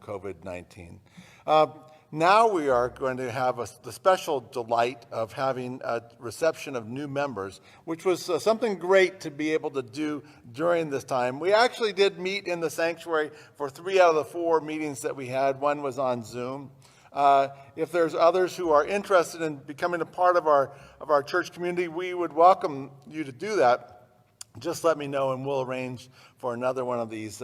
COVID-19. Now we are going to have the special delight of having a reception of new members, which was something great to be able to do during this time. We actually did meet in the sanctuary for 3 out of the 4 meetings that we had. One was on Zoom. If there's others who are interested in becoming a part of our church community, we would welcome you to do that. Just let me know and we'll arrange for another one of these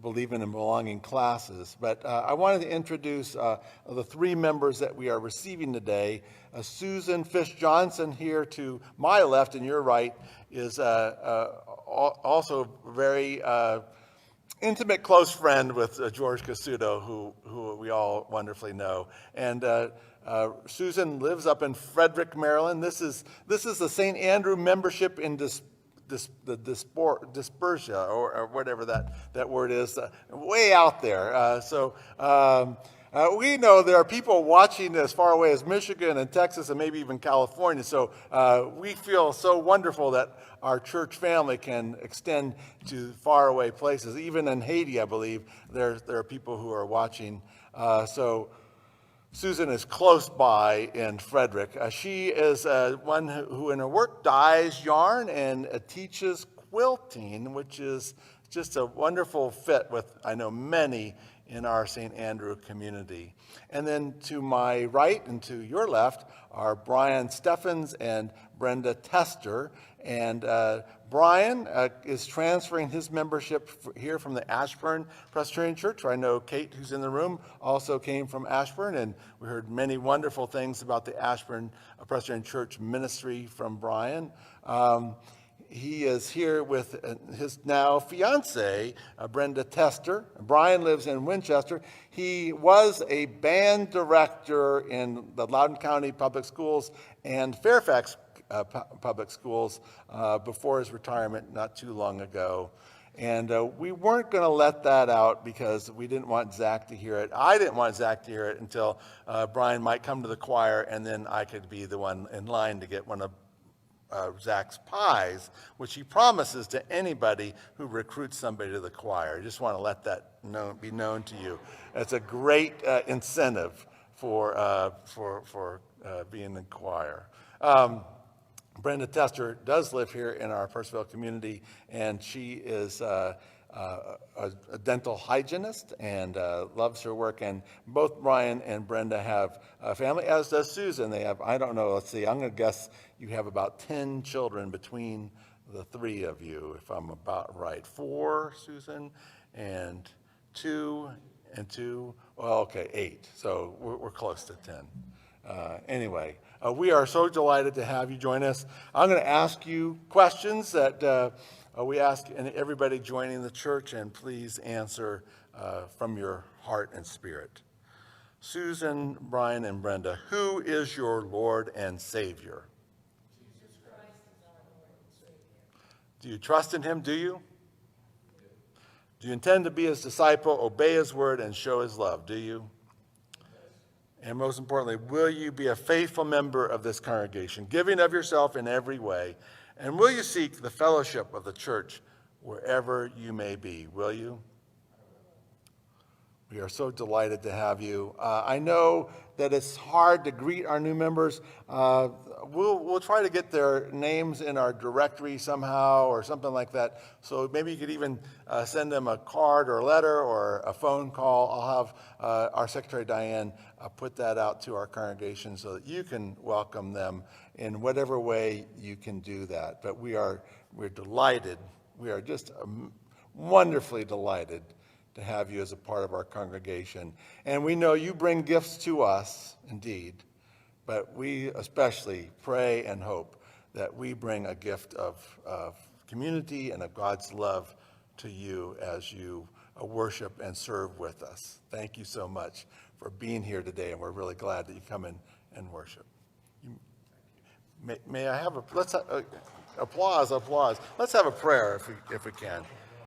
Believing and Belonging classes. But I wanted to introduce the 3 members that we are receiving today. Susan Fish Johnson here to my left and your right is also a very intimate close friend with George Casuto, who we all wonderfully know. And Susan lives up in Frederick, Maryland. This is the St. Andrew membership in the dispersia, or whatever that word is, way out there. We know there are people watching as far away as Michigan and Texas and maybe even California. So we feel so wonderful that our church family can extend to faraway places. Even in Haiti, I believe, there are people who are watching. So Susan is close by in Frederick. She is one who in her work dyes yarn and teaches quilting, which is just a wonderful fit with, I know, many in our St. Andrew community. And then to my right and to your left are Brian Steffens and Brenda Tester. And Brian is transferring his membership here from the Ashburn Presbyterian Church. I know Kate, who's in the room, also came from Ashburn, and we heard many wonderful things about the Ashburn Presbyterian Church ministry from Brian. He is here with his now fiancée, Brenda Tester. Brian lives in Winchester. He was a band director in the Loudoun County Public Schools and Fairfax Public Schools before his retirement not too long ago. And we weren't going to let that out because we didn't want Zach to hear it. I didn't want Zach to hear it until Brian might come to the choir, and then I could be the one in line to get one of Zach's pies, which he promises to anybody who recruits somebody to the choir. I just want to let that be known to you. It's a great incentive for being in the choir. Brenda Tester does live here in our Purcellville community, and she is a dental hygienist and loves her work. And both Brian and Brenda have a family, as does Susan. They have, I don't know, let's see, I'm going to guess you have about 10 children between the 3 of you, if I'm about right. 4, Susan, and 2, and 2. Well, okay, 8. So we're close to 10. Anyway, we are so delighted to have you join us. I'm going to ask you questions that we ask everybody joining the church, and please answer from your heart and spirit. Susan, Brian, and Brenda, who is your Lord and Savior? Jesus Christ is our Lord and Savior. Do you trust in him, do you? Do you intend to be his disciple, obey his word, and show his love, do you? And most importantly, will you be a faithful member of this congregation, giving of yourself in every way? And will you seek the fellowship of the church wherever you may be? Will you? We are so delighted to have you. I know that it's hard to greet our new members. We'll try to get their names in our directory somehow or something like that. So maybe you could even send them a card or a letter or a phone call. I'll have our Secretary Diane put that out to our congregation so that you can welcome them in whatever way you can do that. But we're delighted. We are just wonderfully delighted to have you as a part of our congregation. And we know you bring gifts to us, indeed, but we especially pray and hope that we bring a gift of community and of God's love to you as you worship and serve with us. Thank you so much for being here today, and we're really glad that you come in and worship. May I have let's applause. Let's have a prayer if we can.